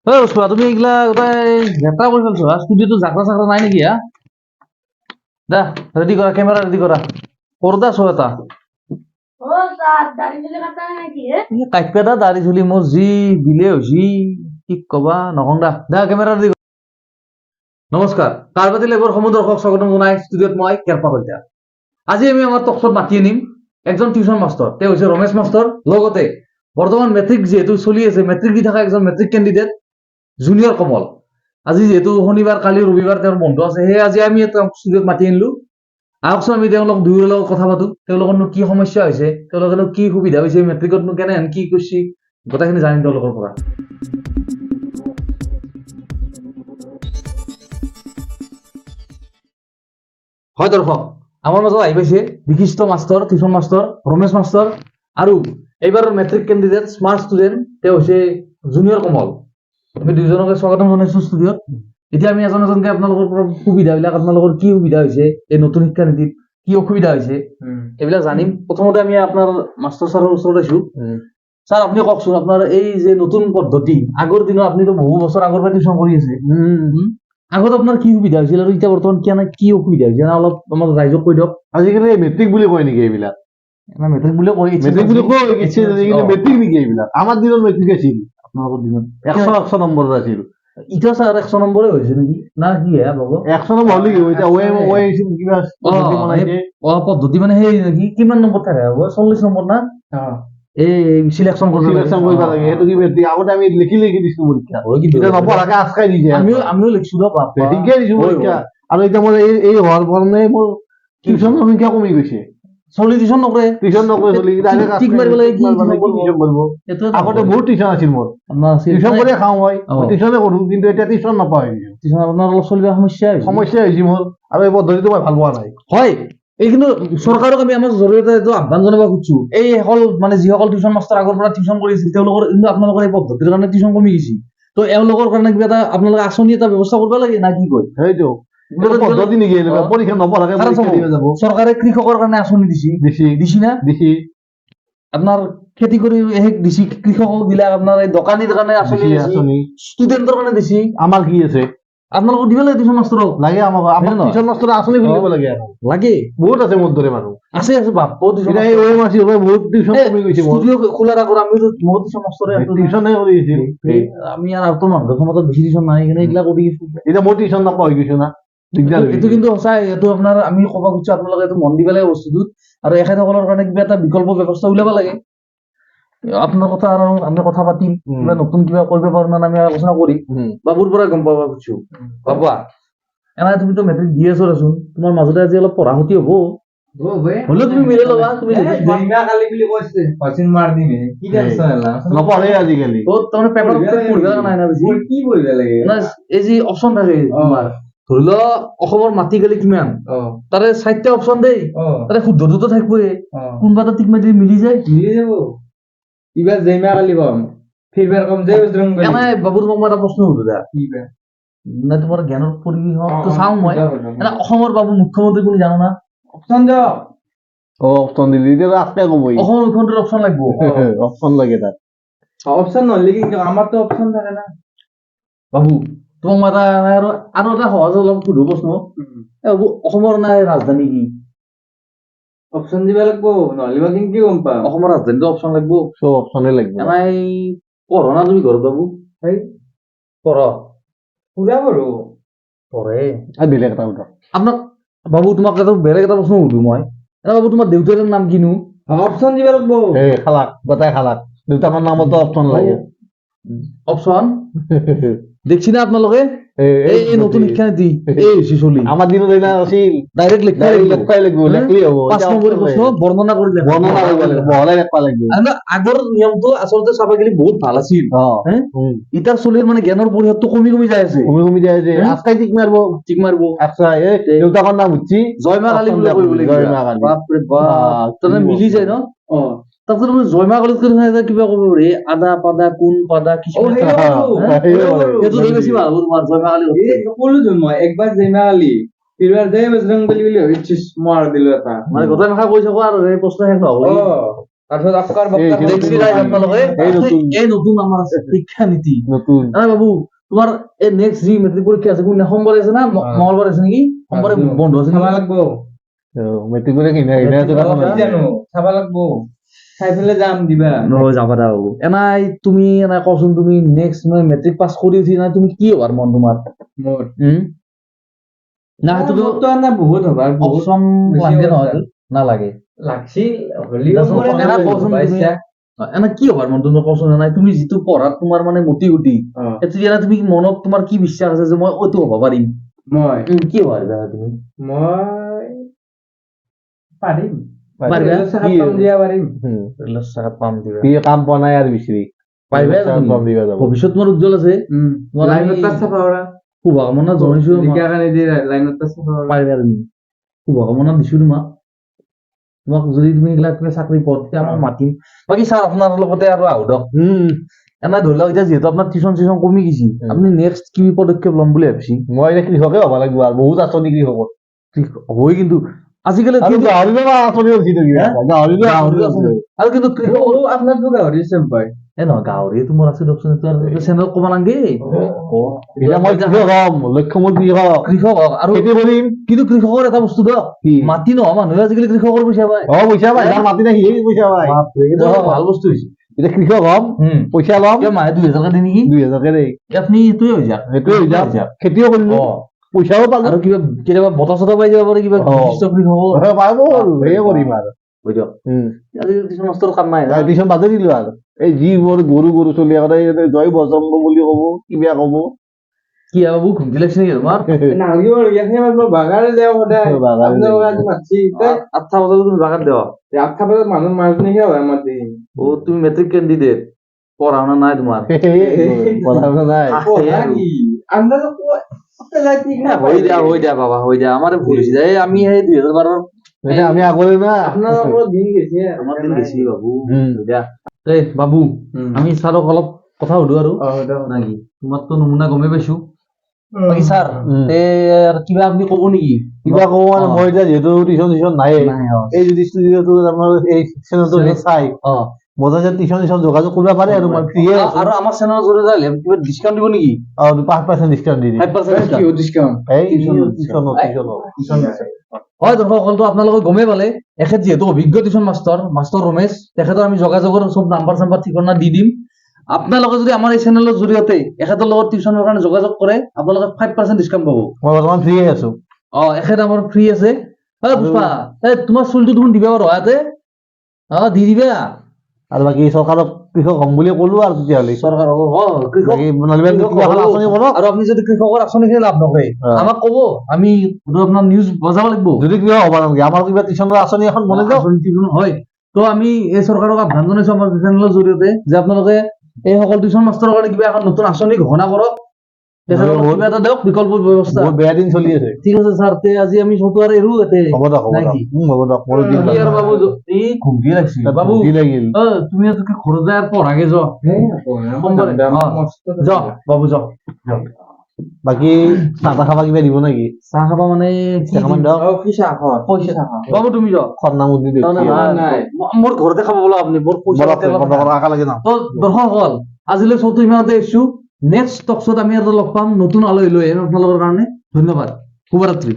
পুষ্পা তুমি এইগিলা গোটাই লেতেৰা কৰি পেলাইছো হা ষ্টুডিঅ'টো জাকৰা চাকৰা নাই নেকি হা দা ৰেডি কৰা কেমেৰা ৰেডি কৰা পৰ্দা চোৱা এটা কাইপে দা দাড়ি চুলি মোৰ যি বিলে হৈছি কি কবা নকং দা দা কেমেৰা ৰেডি নমস্কাৰ কাৰবাতি লেবৰ সমুদৰ্শক স্বাগতম জনাই ষ্টুডিঅ'ত মই কেৰপা কলিতা আজি আমি আমাৰ টকশ্বত মাতি আনিম একজন টিউচন মাষ্টৰ তেওঁ হৈছে ৰমেশ মাষ্টৰ লগতে বৰ্তমান মেট্ৰিক যিহেতু চলি আছে মেট্ৰিক দি থকা একজন মেট্ৰিক কেণ্ডিডেট জুনিয়ৰ কমল আজি যেহেতু শনিবাৰ কালি ৰবিবাৰ তেওঁৰ বন্ধ আছে সেয়ে আজি আমি তেওঁক ষ্টুডিঅ'ত মাতি আনিলো আহকচোন আমি তেওঁলোক দুয়োৰ লগত কথা পাতো তেওঁলোকৰনো কি সমস্যা হৈছে তেওঁলোকেনো কি সুবিধা হৈছে মেট্ৰিকতনো কেনেহেন কি কৰিছে গোটেইখিনি জানিম তেওঁলোকৰ পৰা হয় দৰ্শক আমাৰ মাজত আহি পাইছে বিশিষ্ট master tuition master Ramesh master আৰু এইবাৰৰ মেট্ৰিক কেণ্ডিডেট স্মাৰ্ট ষ্টুডেণ্ট তেওঁ হৈছে জুনিয়ৰ কমল আমি দুইজনকে স্বাগতম জনাইছো ষ্টুডিঅ'ত এতিয়া আমি এজন এজনকে আপোনালোকৰ পৰা সুবিধাবিলাক আপোনালোকৰ কি সুবিধা হৈছে এই নতুন শিক্ষানীতিত কি অসুবিধা হৈছে এইবিলাক জানিম প্ৰথমতে আমি আপোনাৰ মাষ্টৰ ছাৰৰ ওচৰত আছো ছাৰ আপুনি কওকচোন আপোনাৰ এই যে নতুন পদ্ধতি আগৰ দিনত আপুনিতো বহু বছৰ আগৰ পৰা টিউচন কৰি আছে আগত আপোনাৰ কি সুবিধা হৈছিল আৰু এতিয়া বৰ্তমান কি অসুবিধা হৈছে অলপ আমাৰ ৰাইজক কৈ দিয়ক আজিকালি মেট্ৰিক বুলি কয় নেকি এইবিলাক মেট্ৰিক বুলি কয় মেট্ৰিক বুলি কয় মেট্ৰিক নেকি এইবিলাক আমাৰ দিনত মেট্ৰিক আছিল আপোনালোকৰ দিনত 100 নম্বৰৰ আছিল এতিয়া ছাৰ 100 নম্বৰে হৈছে নেকি না কি হে বাবু 100 নম্বৰ হ'লে কি এতিয়া কিবা পদ্ধতি মানে সেই নেকি কিমান নম্বৰ থাকে হ'ব 40 নম্বৰ না এই সিলেকশন কৰিব লাগে সেইটো কি মেট্ৰিক আগতে আমি লিখি দিছো পৰীক্ষা এতিয়া নপঢ়াকে আজকাই দি যায় আমিও লিখিছো ঠিকে দিছো পৰীক্ষা আৰু এতিয়া মোৰ এই হোৱাৰ কাৰণে মোৰ টিউচনৰ সংখ্যা কমি গৈছে চলি টিউচন নকৰে আগতে বহুত টিউচন আছিল মোৰ টিউচন কৰি খাওঁ মই টিউচনে কৰো কিন্তু এতিয়া টিউচন নাপাওঁ আপোনাৰ অলপ চলিব সমস্যা হৈছে মোৰ আৰু এই পদ্ধতিটো মই ভাল পোৱা নাই হয় এই কিন্তু চৰকাৰক আমি আমাৰ জৰিয়তে এইটো আহ্বান জনাব খুজিছো এই সকল মানে যিসকল টিউচন মাষ্টৰ আগৰ পৰা টিউচন কৰিছিল তেওঁলোকৰ কিন্তু আপোনালোকৰ এই পদ্ধতিৰ কাৰণে টিউচন কমি গৈছে তো এওঁলোকৰ কাৰণে কিবা এটা আপোনালোকে আঁচনি এটা ব্যৱস্থা কৰিব লাগে না কি কয় সেইটো পদ্ধতি নেকি পৰীক্ষা নপঢ়াকে চৰকাৰে কৃষকৰ কাৰণে আঁচনি দিছি না আপোনাৰ খেতি কৰি দিছি কৃষকক বিলাক আপোনাৰ এই দোকানীৰ কাৰণে আঁচনি ষ্টুডেণ্টৰ কাৰণে দিছি আমাৰ কি আছে আপোনালোকক দিব লাগে টিউচন মাষ্টৰক লাগে আমাক টিউচন মাষ্টৰ আঁচনি খুলিব লাগে লাগে বহুত আছে মোৰ দৰে মানুহ আছে বাপ বহুত টিউচন কমি গৈছে খোলাৰ আগত আমি বহুত টিউচন মাষ্টৰে টিউচনে কৰি আছিল আমি আৰু মানুহৰ সমাজত বেছি টিউচন নাই সেইকাৰণে এইবিলাক কৰি এতিয়া মই টিউচন নাপাওঁ হৈ গৈছো না এইটো কিন্তু সঁচাই এইটো আপোনাৰ আমি ক'ব খুজিছো আপোনালোকে এইটো মন দিব লাগে বস্তুটোত আৰু এখেতসকলৰ কাৰণে কিবা এটা বিকল্প ব্যৱস্থা উলিয়াব লাগে আপোনাৰ কথা আৰু আমি কথা পাতিম কিবা নতুন কিবা কৰিব পাৰো না আমি আলোচনা কৰিম বাবুৰ পৰা গম পাব খুজিছো বাবা এনে তুমিতো মেট্ৰিক দি আছো দেচোন তোমাৰ মাজতে আজি অলপ পঢ়া ক্ষতি হব হলেও তুমি মিলাই ল'বা তুমি নপঢ়ে আজিকালি তাৰমানে পেপাৰ পঢ়িব নাই না বেছি কি পঢ়িব লাগে এই যি অপশ্যন থাকে তোমাৰ ধৰি লও অসমৰ মাটি গালি কিমান তাৰে 4টা অপশ্যন দেই তাৰে শুদ্ধটোতো থাকিবই কোনোবা এটা টিক মাৰি মিলি যাব কিবা জেমা কালি পাম ফিৰবাৰ কম যে এনে বাবুৰ মই এটা প্ৰশ্ন সুধো দা নাই তোমাৰ জ্ঞানৰ পৰিসৰটো চাওঁ মই এনে অসমৰ বাবু মুখ্যমন্ত্ৰী কোন জানো না অপশ্যন দিয়ক অপশ্যন দিলি এতিয়া আজকে কব অসমৰ মুখ্যমন্ত্ৰীৰ অপশ্যন লাগিব অপশ্যন লাগে তাত অপশ্যন নহলে কিন্তু আমাৰতো অপশ্যন থাকে না বাবু তোমাক মই এটা আৰু এটা সহজ অলপ সুধো প্ৰশ্ন বাবু অসমৰ নাই ৰাজধানী কি অপশ্যন দিব লাগিব নহলে বা কি গম পাম অসমৰ ৰাজধানীটো অপশ্যন লাগিব চব অপশ্যনে লাগিব এনেই পঢ়া না তুমি ঘৰত বাবু সেই পঢ় পুৰা বাৰু পঢ়ে আৰু বেলেগ এটা কথা আপোনাক বাবু তোমাক এটা বেলেগ এটা প্ৰশ্ন সুধো মই এনে বাবু তোমাৰ দেউতাৰ নাম কিনো অপশ্যন দিব লাগিব এই খালাক গোটাই খালাক দেউতাকৰ নামতো অপশ্যন লাগে অপশ্যন দেখছি না আপোনালোকে এই নতুন শিক্ষানীতি এই হৈছে চলি আমাৰ দিনত আছিল ডাইৰেক্ট লিখাই লাগিব লিখলি হ'ব 5 নম্বৰ প্ৰশ্ন বৰ্ণনা কৰি বহলাই লিখবা লাগিব আগৰ নিয়মটো আচলতে চাব গেলি বহুত ভাল আছিল ইটাৰ চলিৰ মানে জ্ঞানৰ পৰিসৰটো কমি যাই আছে আজকাই টিক মাৰবো আচ্ছা এই দেউতাকৰ নাম উঠছি জয়মা কালী বুলি কইব লাগিব জয়মা কালী বাপৰে বাপ তনে মিলি যায় ন তাৰপিছত জয়মা কালীত কিবা কব ৰে আদা পাদা কোন পাদা কিছু এইটো বেছি ভাল তোমাৰ জয়মা কালী কলো মই একবাৰ জয়মা কালী ফিৰবাৰ জয় বজৰং বলি বুলি ভাবিছিস মাৰ দিলো এটা মানে গোটেই ভাষা কৈ থাকো আৰু এই প্ৰশ্ন শেষ নহ'ব তাৰপিছত আপোনাৰ এই বক্তা দেখছি নাই আপোনালোকে এই নতুন। এই নতুন আমাৰ শিক্ষা নীতি নতুন বাবু তোমাৰ এই নেক্সট যি মেট্ৰিক পৰীক্ষা আছে কোনদিনা সোমবাৰে আছে না মঙলবাৰে আছে নেকি সোমবাৰে বন্ধ আছে চাব নেকি? লাগব মেট্ৰিক কৰি কিনে কি জানো চাব লাগব চাই পেলাই যাম দিবা নহয় যাবা দা বাবু এনাই তুমি এনাই কচোন তুমি নেক্সট মানে মেট্ৰিক পাছ কৰি উঠি না তুমি কি হবাৰ মন তোমাৰ মোৰ না সেইটোতো মোৰতো এনে বহুত হবাৰ বহুত অপচন বেছি লাগে কথা। নহয় নালাগে লাগছিল হলিও দেচোন, মোৰ এনে এনে বহুত কচোন হবা তুমি। ইচ্ছা। এনে কি হবাৰ মন তুমি কচোন নাই তুমি যিটো পঢ়াত তোমাৰ মানে মটি গুটি অ, তেতিয়া তুমি মনত তোমাৰ কি বিশ্বাস আছে যে মই এইটো হ'ব পাৰিম মই কি হবা তুমি মই পাৰিম পাৰিবা? ৰেলৰ চাকাত পাম দিয়া পাৰিম ৰেলৰ চাকাত পাম দিবা কি কাম পোৱা নাই আৰু বিচাৰি পাৰিবা তুমি? পাম দিবা যাব ভৱিষ্যত তোমাৰ উজ্জ্বল আছে মই লাইনত আমি- তাত চাফা কৰা শুভকামনা জনাইছো জিকা কাৰণে দি লাইনত তাত চাফা কৰা পাৰিবা তুমি শুভকামনা দিছো তোমাক যদি তুমি এইবিলাক কিবা চাকৰি পোৱা তেতিয়া আমাক মাতিম বাকী ছাৰ আপোনাৰ লগতে আৰু আহো দিয়ক এনে ধৰি লওক এতিয়া যিহেতু আপোনাৰ টিউচন চিউচন কমি গৈছে আপুনি নেক্সট কি পদক্ষেপ ল'ম বুলি ভাবিছে মই এতিয়া কৃষকে হ'ব লাগিব আৰু বহুত আঁচনি কৃষকৰ হয় কিন্তু আজিকালি আৰু কিন্তু- গাহৰি আঁচনি হৈছে নেকি হে? গাহৰি গাহৰি আঁচনি। আৰু কিন্তু কৃষক সৰু আপোনাৰতো গাহৰি চেম্পাই এ নহয় গাহৰিটো মোৰ আছে দিয়কচোন এইটো আৰু চেনেল ক'ব নালাগে এতিয়া মই কৃষক হ'ম লক্ষ্য মোৰ কৃষক কৃষক হওক আৰু খেতি কৰিম কিন্তু কৃষকৰ এটা বস্তু দিয়ক কি মাটি নহয় মানুহে আজিকালি কৃষকৰ পইচা পায় পইচা পাই যাৰ মাটি নাই সিয়ে পইচা পায় এইটো ভাল বস্তু হৈছে এতিয়া কৃষক হ'ম পইচা ল'ম কিয় মাহে 2000 দিয়ে নেকি 2000কে দেই আপুনি এইটোৱে হৈ যাক সেইটোৱে হৈ যাওক খেতিও কৰিলো অ পইচাও পালো আৰু কিবা কেতিয়াবা বতা চতা পাই যাব পাৰে কিবা অ। বিশিষ্ট কৃষকৰ পাব আৰু সেয়ে কৰিম আৰু হৈ দিয়ক আজিকালি কিছুমান মাষ্টৰ কাম নাই না। টিউচন বাদে দিলো আৰু এই যি মোৰ গৰু চলি আগতে জয় বজম্ব বুলি কব কিবা কব কি বাবু ঘুমটি লাগিছে নেকি তোমাৰ নালাগিব আৰু ইয়াখিনি মানুহ বাগাৰে যায় সদায় বাগাৰে আপোনালোকে যায়। আজি মাতছি 8টা বজাত তুমি বাগান দেৱা আঠটা বজাত মানুহ মাজনী হয় আমাৰ দিন অ তুমি মেট্ৰিক কেণ্ডিডেট পঢ়া শুনা নাই তোমাৰ পঢ়া শুনা নাই আন্দাজ হৈ দিয়া বাবা হৈ দিয়া আমাৰ ভুল হৈছে এই আমি সেই 2012 আমি আগলৈ না আপোনালোকৰ দিন গেছে আমাৰ দিন বেছি বাবু উম। হৈ দিয়া এই বাবু আমি ছাৰক অলপ কথা সুধো আৰু আমি নাকি তোমাৰতো নমুনা গমেই পাইছো বাকী ছাৰ কিবা আপুনি ক'ব নেকি কিবা কব মানে অ। মই এতিয়া যিহেতু টিউচন নাই নাই, অ। এই যদি ষ্টুডিঅ'টো আমাৰ এই চেনেলটো চাই অ মই যে টিউচন যোগাযোগ কৰিব পাৰে আৰু মই ফ্ৰীয়ে আছো আৰু আমাৰ চেনেলৰ জৰিয়তে আহিলে কিবা ডিছকাউণ্ট দিব নেকি আৰু 5% ডিছকাউণ্ট দি দিম 5% ডিছকাউণ্ট এই টিউচনত। টিউচনত হয় দৰ্শকসকলতো আপোনালোকে গমেই পালে এখেত যিহেতু অভিজ্ঞ টিউচন মাষ্টৰ ৰমেশ তেখেতৰ আমি যোগাযোগৰ চব নাম্বাৰ চাম্বাৰ ঠিকনা দি দিম আপোনালোকে যদি আমাৰ এই চেনেলৰ জৰিয়তে এখেতৰ লগত টিউচনৰ কাৰণে যোগাযোগ কৰে আপোনালোকে 5% ডিছকাউণ্ট পাব মই বৰ্তমান ফ্ৰীয়ে আছো এখেত আমাৰ ফ্ৰী আছে পুষ্পা তোমাৰ চুলটো দেখোন দিবা বাৰু ইয়াতে দি দিবা আৰু বাকী চৰকাৰক কৃষক হ'ম বুলি ক'লো আৰু তেতিয়াহ'লে চৰকাৰক কৃষক বাকী নলবাৰীত কৃষক কিবা এখন হ'ব। আঁচনি বনাওক আৰু আপুনি যদি কৃষকৰ আঁচনিখিনি লাভ নকৰে অ। আমাক ক'ব আমি আপোনাৰ নিউজ বজাব লাগিব যদি কিবা হ'ব নালাগে আমাৰ কিবা টিউচনৰ আঁচনি এখন বনাই দিয়ক হয় তো আমি এই চৰকাৰক আহ্বান জনাইছো আমাৰ চেনেলৰ জৰিয়তে যে আপোনালোকে এই সকল টিউচন মাষ্টৰৰ কাৰণে কিবা এখন নতুন আঁচনি ঘোষণা কৰক তেখেতসকলক কিবা এটা দিয়ক বিকল্প ব্যৱস্থা বহুত বেয়া দিন চলি আছে ঠিক আছে ছাৰ তে আজি আমি ফটো আৰু এৰো এতে হ'ব দিয়ক নাই কি? হ'ব দিয়ক মোৰো দিন কি আৰু বাবু এই ঘুমটি লাগিছিল বাবু কি লাগিল তুমি আৰু ঘৰত যায় আৰু পঢ়াগে যোৱা সোমবাৰে যাও বাবু যাও বাকী চাহ তাহ খাবা কিবা দিব নেকি চাহ খাবা মানে কি কেইটামান দিম? দিয়ক পইচা বাবু তুমি যাও খৰনা মুৰ্গী দিয়ক নাই। মোৰ ঘৰতে খাব বোলা আপুনি মোৰ পইচা পাতি অলপ নাই। আকা লাগে না তো দৰ্শকসকল আজিলৈ চৌটো ইমানতে আহিছো নেক্সট টকছত আমি আৰু লগ পাম নতুন আলহী লৈ আহিম আপোনালোকৰ কাৰণে ধন্যবাদ শুভৰাত্ৰি